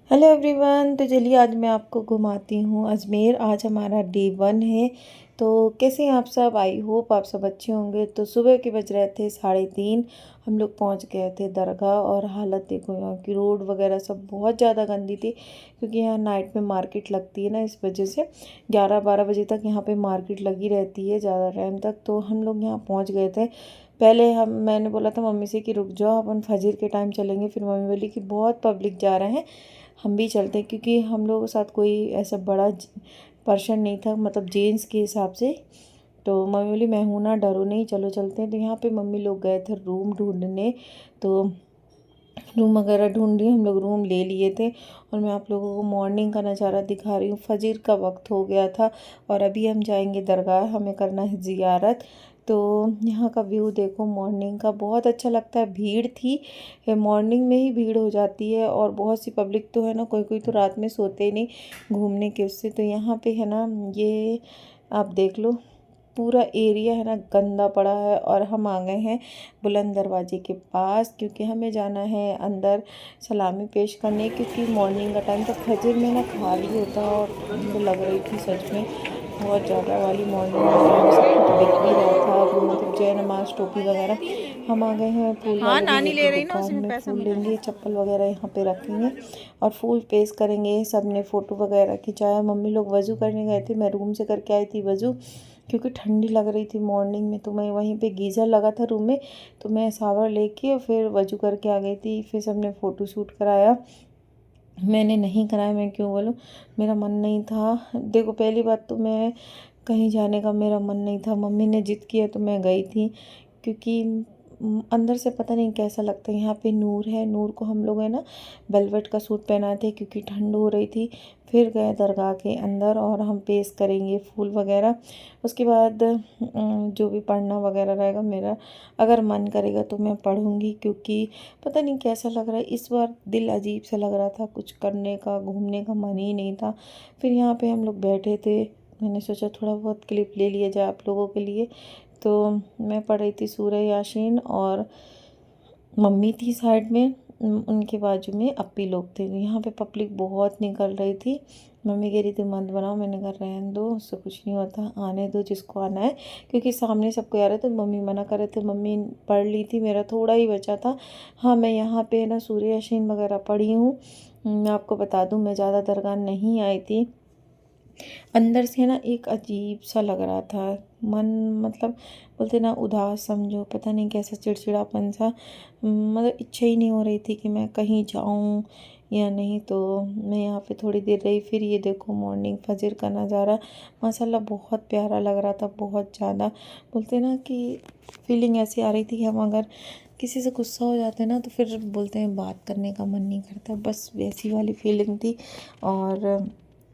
Hello everyone. तो चलिए आज मैं आपको घुमाती हूँ अजमेर। आज हमारा डे 1 है। तो कैसे हैं आप सब? आई होप आप सब अच्छे होंगे। तो सुबह के बज रहे थे 3:30। हम लोग पहुँच गए थे दरगाह और हालत देखो, यहाँ की रोड वगैरह सब बहुत ज़्यादा गंदी थी क्योंकि यहाँ नाइट में मार्केट लगती है ना, इस वजह से 11-12 बजे तक यहाँ पे मार्केट लगी रहती है ज़्यादा टाइम तक। तो हम लोग यहाँ पहुँच गए थे। पहले मैंने बोला था मम्मी से कि रुक जाओ, अपन फजर के टाइम चलेंगे। फिर मम्मी बोली कि बहुत पब्लिक जा रहे हैं, हम भी चलते हैं, क्योंकि हम लोगों के साथ कोई ऐसा बड़ा पर्सन नहीं था, मतलब जेंट्स के हिसाब से। तो मम्मी बोली मैं हूं ना, डरो नहीं, चलो चलते हैं। तो यहाँ पे मम्मी लोग गए थे रूम ढूंढने। तो रूम वगैरह ढूंढ लिए, हम लोग रूम ले लिए थे। और मैं आप लोगों को मॉर्निंग का नज़ारा दिखा रही हूँ। फजर का वक्त हो गया था और अभी हम जाएंगे दरगाह, हमें करना है ज़ियारत। तो यहाँ का व्यू देखो, मॉर्निंग का बहुत अच्छा लगता है। भीड़ थी, मॉर्निंग में ही भीड़ हो जाती है। और बहुत सी पब्लिक तो है ना, कोई कोई तो रात में सोते ही नहीं घूमने के उससे। तो यहाँ पे है ना, ये आप देख लो, पूरा एरिया है ना गंदा पड़ा है। और हम आ गए हैं बुलंद दरवाजे के पास, क्योंकि हमें जाना है अंदर सलामी पेश करने, क्योंकि मॉर्निंग का टाइम तो फजर में ना खाली होता है। और मुझे लग रही थी सच में बहुत ज़्यादा वाली मॉर्निंग का टाइम, सब कुछ बिक भी रहा था, मतलब जय नमाज टोपी वगैरह। हम आ गए हैं फूल हाँ, वाले नानी भैया ले की रही ना, उसी दुकान में में। पैसा फूल मिला लेंगे, है। चप्पल वगैरह यहाँ पे रखेंगे और फूल पेश करेंगे। सब ने फ़ोटो वगैरह खिंचाया। मम्मी लोग वज़ू करने गए थे, मैं रूम से करके आई थी वज़ू, क्योंकि ठंडी लग रही थी मॉर्निंग में। तो मैं वहीं पे गीज़र लगा था रूम में, तो मैं शावर लेके और फिर वज़ू करके आ गई थी। फिर सबने फ़ोटो शूट कराया, मैंने नहीं कराया। मैं क्यों बोलूँ, मेरा मन नहीं था। देखो पहली बात तो मैं कहीं जाने का मेरा मन नहीं था, मम्मी ने जिद किया तो मैं गई थी। क्योंकि अंदर से पता नहीं कैसा लगता है। यहाँ पे नूर है, नूर को हम लोग है ना वेलवेट का सूट पहनाए थे क्योंकि ठंड हो रही थी। फिर गए दरगाह के अंदर और हम पेश करेंगे फूल वगैरह। उसके बाद जो भी पढ़ना वगैरह रहेगा मेरा, अगर मन करेगा तो मैं पढ़ूंगी। क्योंकि पता नहीं कैसा लग रहा है इस बार, दिल अजीब सा लग रहा था, कुछ करने का घूमने का मन ही नहीं था। फिर यहाँ पे हम लोग बैठे थे, मैंने सोचा थोड़ा बहुत क्लिप ले लिया जाए आप लोगों के लिए। तो मैं पढ़ रही थी सूरह यासीन और मम्मी थी साइड में, उनके बाजू में अप्पी लोग थे। यहाँ पे पब्लिक बहुत निकल रही थी। मम्मी कह रही थी मत बनाओ, मैंने कहा रहने दो, उससे कुछ नहीं होता, आने दो जिसको आना है। क्योंकि सामने सबको आ रहे थे, मम्मी मना कर रहे थे। मम्मी पढ़ ली थी, मेरा थोड़ा ही बचा था। हाँ, मैं यहाँ पे ना सूरह यासीन वगैरह पढ़ी हूँ। मैं आपको बता दूँ, मैं ज़्यादा दरगाह नहीं आई थी। अंदर से ना एक अजीब सा लग रहा था मन, मतलब बोलते ना उदास समझो, पता नहीं कैसा चिड़चिड़ापन सा, मतलब इच्छा ही नहीं हो रही थी कि मैं कहीं जाऊं या नहीं। तो मैं यहाँ पे थोड़ी देर रही। फिर ये देखो मॉर्निंग फजर का नज़ारा माशाल्लाह बहुत प्यारा लग रहा था, बहुत ज़्यादा। बोलते ना कि फीलिंग ऐसी आ रही थी कि हम अगर किसी से गुस्सा हो जाते हैं ना, तो फिर बोलते हैं बात करने का मन नहीं करता, बस वैसी वाली फीलिंग थी। और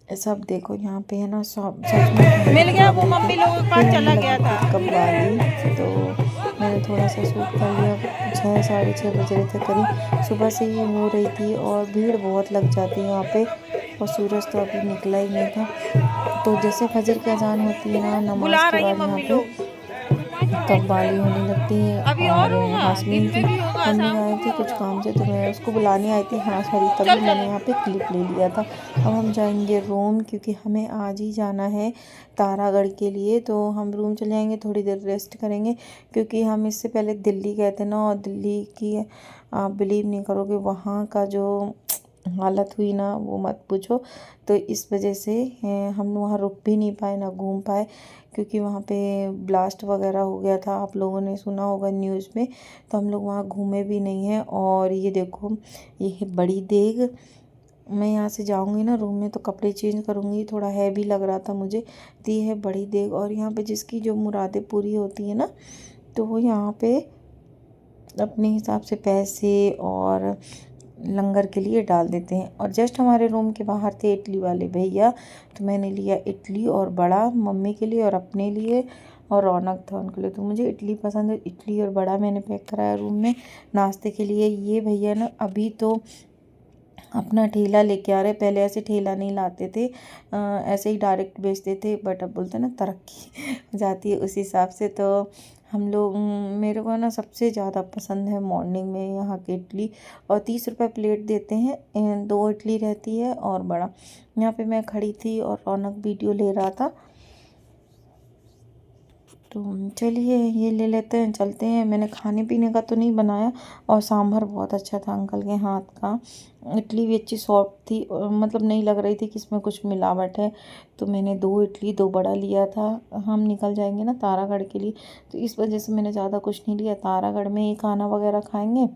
सब देखो यहाँ पे है ना, सब सच में ठंडी मिल गया, बहुत वो धूप है। मम्मी लोगों के फिर पास मम्मी चला लगी गया थी था। कव्वाली, तो मैंने थोड़ा सा शूट कर लिया। 6-6:30 बज रहे थे करीब, सुबह से ही हो रही थी और भीड़ बहुत लग जाती है यहाँ पे। और सूरज तो अभी निकला ही नहीं था। तो जैसे फजर की अजान होती है ना, नमाज बुला के रही है बाद यहाँ मम्मी पे लोग। कव्वाली होने लगती है। अभी और और होगा, दिन हासमीन में थी, भी होगा, मम्मी शाम को गए भी थे कुछ होगा। काम से, तो मैं उसको बुलाने आई थी। हाँ सॉरी, तभी चल मैंने चले। यहाँ पे क्लिप ले लिया था। अब हम जाएंगे रूम, क्योंकि हमें आज ही जाना है तारागढ़ के लिए। तो हम रूम चले जाएंगे, थोड़ी देर रेस्ट करेंगे। क्योंकि हम इससे पहले दिल्ली गए थे ना, और दिल्ली की आप बिलीव नहीं करोगे, वहाँ का जो हालत हुई ना वो मत पूछो। तो इस वजह से हम वहाँ रुक भी नहीं पाए ना घूम पाए, क्योंकि वहाँ पे ब्लास्ट वगैरह हो गया था, आप लोगों ने सुना होगा न्यूज़ में। तो हम लोग वहाँ घूमे भी नहीं हैं। और ये देखो, ये है बड़ी देग। मैं यहाँ से जाऊँगी ना रूम में तो कपड़े चेंज करूँगी, थोड़ा हैवी लग रहा था मुझे। तो ये है बड़ी देग। और यहाँ पे जिसकी जो मुरादें पूरी होती है ना, तो वो यहाँ पे अपने हिसाब से पैसे और लंगर के लिए डाल देते हैं। और जस्ट हमारे रूम के बाहर थे इडली वाले भैया, तो मैंने लिया इडली और बड़ा मम्मी के लिए और अपने लिए, और रौनक था उनके लिए। तो मुझे इडली पसंद है, इडली और बड़ा मैंने पैक कराया रूम में नाश्ते के लिए। ये भैया ना अभी तो अपना ठेला लेके आ रहे। पहले ऐसे ठेला नहीं लाते थे, ऐसे ही डायरेक्ट बेचते थे, बट अब बोलते हैं ना तरक्की हो जाती है उस हिसाब से। तो हम लोग मेरे को ना सबसे ज़्यादा पसंद है मॉर्निंग में यहाँ की इडली, और 30 रुपये प्लेट देते हैं। 2 इडली रहती है और बड़ा। यहाँ पे मैं खड़ी थी और रौनक वीडियो ले रहा था, तो चलिए ये ले लेते हैं, चलते हैं। मैंने खाने पीने का तो नहीं बनाया, और सांभर बहुत अच्छा था अंकल के हाथ का। इडली भी अच्छी सॉफ्ट थी, और मतलब नहीं लग रही थी कि इसमें कुछ मिलावट है। तो मैंने 2 इडली 2 बड़ा लिया था। हम निकल जाएंगे ना तारागढ़ के लिए, तो इस वजह से मैंने ज़्यादा कुछ नहीं लिया। तारागढ़ में ही खाना वगैरह खाएंगे।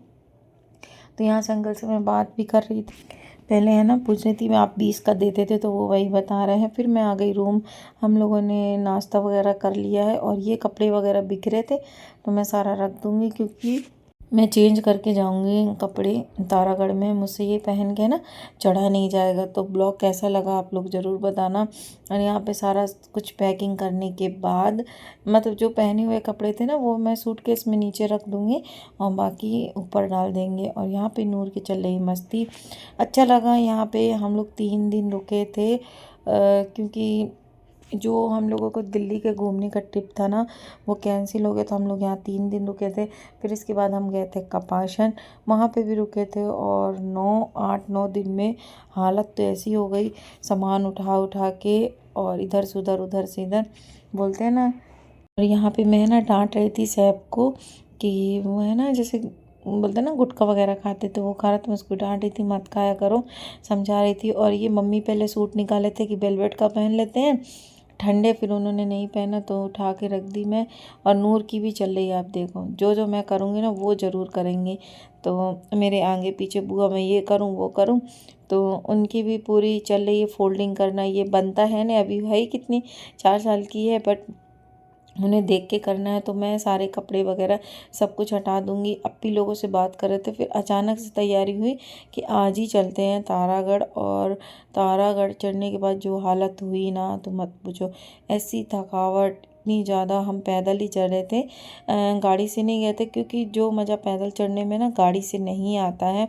तो यहाँ से अंकल से मैं बात भी कर रही थी, पहले है ना पूछ रही थी मैं, आप 20 का देते थे, तो वो वही बता रहे हैं। फिर मैं आ गई रूम। हम लोगों ने नाश्ता वगैरह कर लिया है, और ये कपड़े वगैरह बिखरे थे तो मैं सारा रख दूँगी, क्योंकि मैं चेंज करके जाऊंगी कपड़े तारागढ़ में। मुझसे ये पहन के ना चढ़ा नहीं जाएगा। तो ब्लॉग कैसा लगा आप लोग ज़रूर बताना। और यहाँ पे सारा कुछ पैकिंग करने के बाद, मतलब जो पहने हुए कपड़े थे ना वो मैं सूटकेस में नीचे रख दूँगी, और बाकी ऊपर डाल देंगे। और यहाँ पे नूर की चल रही मस्ती। अच्छा लगा यहाँ पे। हम लोग 3 दिन रुके थे, क्योंकि जो हम लोगों को दिल्ली के घूमने का ट्रिप था ना वो कैंसिल हो गया, तो हम लोग यहाँ 3 दिन रुके थे। फिर इसके बाद हम गए थे कपाशन, वहाँ पे भी रुके थे। और 8-9 दिन में हालत तो ऐसी हो गई, सामान उठा उठा के, और इधर से उधर उधर से इधर, बोलते हैं ना। और यहाँ पे मैं ना डांट रही थी सैब को कि वो है ना जैसे बोलते हैं ना गुटखा वगैरह खाते, तो वो खा रहा, तो मैं उसको डांट रही थी मत खाया करो, समझा रही थी। और ये मम्मी पहले सूट निकाले थे कि वेलवेट का पहन लेते हैं ठंडे, फिर उन्होंने नहीं पहना तो उठा के रख दी मैं। और नूर की भी चल रही है, आप देखो जो जो मैं करूँगी ना वो ज़रूर करेंगे। तो मेरे आगे पीछे बुआ मैं ये करूँ वो करूँ, तो उनकी भी पूरी चल रही है फोल्डिंग करना। ये बनता है ना, अभी है ही कितनी 4 साल की है, बट उन्हें देख के करना है। तो मैं सारे कपड़े वगैरह सब कुछ हटा दूंगी। अपी लोगों से बात कर रहे थे, फिर अचानक से तैयारी हुई कि आज ही चलते हैं तारागढ़। और तारागढ़ चढ़ने के बाद जो हालत हुई ना तो मत पूछो, ऐसी थकावट इतनी ज़्यादा। हम पैदल ही चढ़ रहे थे, गाड़ी से नहीं गए थे, क्योंकि जो मज़ा पैदल चढ़ने में ना गाड़ी से नहीं आता है।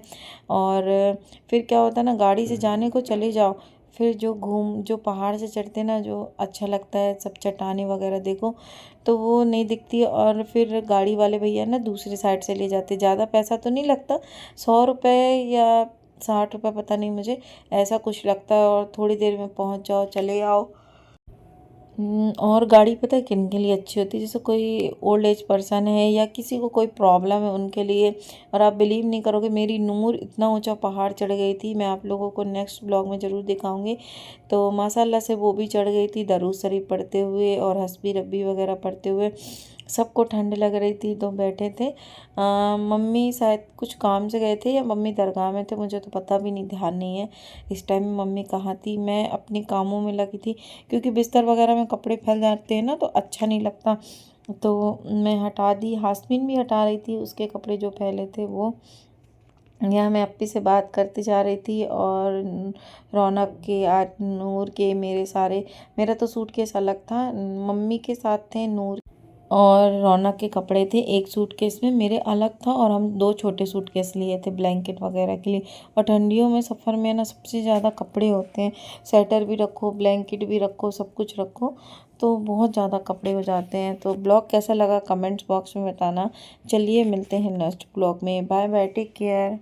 और फिर क्या होता है ना, गाड़ी से जाने को चले जाओ, फिर जो पहाड़ से चढ़ते ना जो अच्छा लगता है, सब चट्टानें वगैरह देखो, तो वो नहीं दिखती। और फिर गाड़ी वाले भैया ना दूसरी साइड से ले जाते। ज़्यादा पैसा तो नहीं लगता, 100 रुपये या 60 रुपये, पता नहीं मुझे, ऐसा कुछ लगता है। और थोड़ी देर में पहुंच जाओ, चले आओ। और गाड़ी पता है किन के लिए अच्छी होती है, जैसे कोई ओल्ड एज पर्सन है या किसी को कोई प्रॉब्लम है उनके लिए। और आप बिलीव नहीं करोगे, मेरी नूर इतना ऊंचा पहाड़ चढ़ गई थी, मैं आप लोगों को नेक्स्ट ब्लॉग में ज़रूर दिखाऊंगी। तो माशाल्लाह से वो भी चढ़ गई थी दरूद शरीफ पढ़ते हुए और हस्बी रब्बी वगैरह पढ़ते हुए। सबको ठंड लग रही थी तो बैठे थे। मम्मी शायद कुछ काम से गए थे, या मम्मी दरगाह में थे, मुझे तो पता भी नहीं, ध्यान नहीं है इस टाइम में मम्मी कहाँ थी। मैं अपने कामों में लगी थी, क्योंकि बिस्तर वगैरह में कपड़े फैल जाते हैं ना तो अच्छा नहीं लगता। तो मैं हटा दी, हास्मिन भी हटा रही थी उसके कपड़े जो फैले थे वो। यहाँ मैं अपी से बात करती जा रही थी, और रौनक के, आज नूर के, मेरे सारे, मेरा तो सूटकेस अलग था, मम्मी के साथ थे नूर और रौनक के कपड़े थे एक सूटकेस में, मेरे अलग था। और हम 2 छोटे सूटकेस लिए थे ब्लैंकेट वगैरह के लिए। और ठंडियों में सफ़र में ना सबसे ज़्यादा कपड़े होते हैं, स्वेटर भी रखो, ब्लैंकेट भी रखो, सब कुछ रखो, तो बहुत ज़्यादा कपड़े हो जाते हैं। तो ब्लॉग कैसा लगा कमेंट्स बॉक्स में बताना। चलिए मिलते हैं नेक्स्ट ब्लॉग में, बाय बाय, टेक केयर।